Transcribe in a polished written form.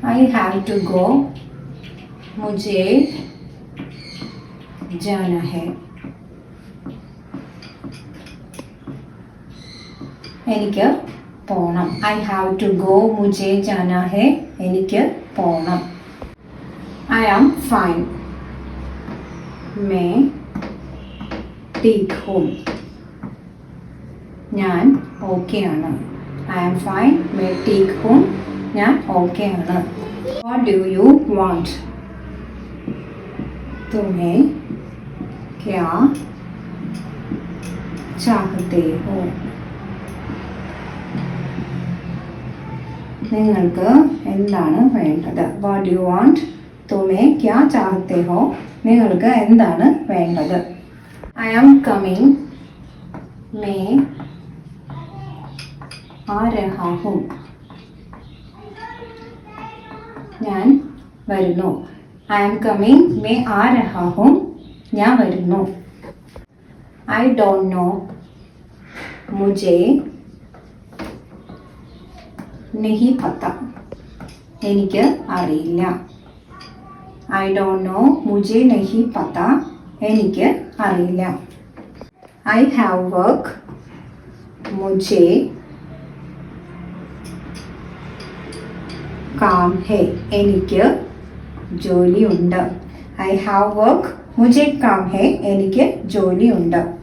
I have to go. मुझे जाना है. എനിക്ക് പോണം. I have to go. मुझे जाना है. എനിക്ക് പോണം. I am fine. मैं ठीक हूँ. ഞാൻ ഓക്കെ ആണ്. I am fine. मैं ठीक हूँ. ഞാൻ ഓക്കെ ആണ്. What do you want? तुम्हें क्या चाहते हो? നിങ്ങൾക്ക് എന്താണ് വേണ്ടത്? What do you want? तुम्हें क्या चाहते हो? നിങ്ങൾക്ക് എന്താണ് വേണ്ടത്? I am coming. मैं आ रहा हूँ. ഞാൻ വരുന്നു. I am coming. मैं आ रहा हूँ. ഞാൻ വരുന്നു. I don't know. मुझे नहीं पता. എനിക്ക് അറിയില്ല. I don't know. मुझे नहीं पता. എനിക്ക് അറിയില്ല. I have work. मुझे काम है. എനിക്ക് ജോലിയുണ്ട്. I have work. मुझे काम है. എനിക്ക് ജോലിയുണ്ട്.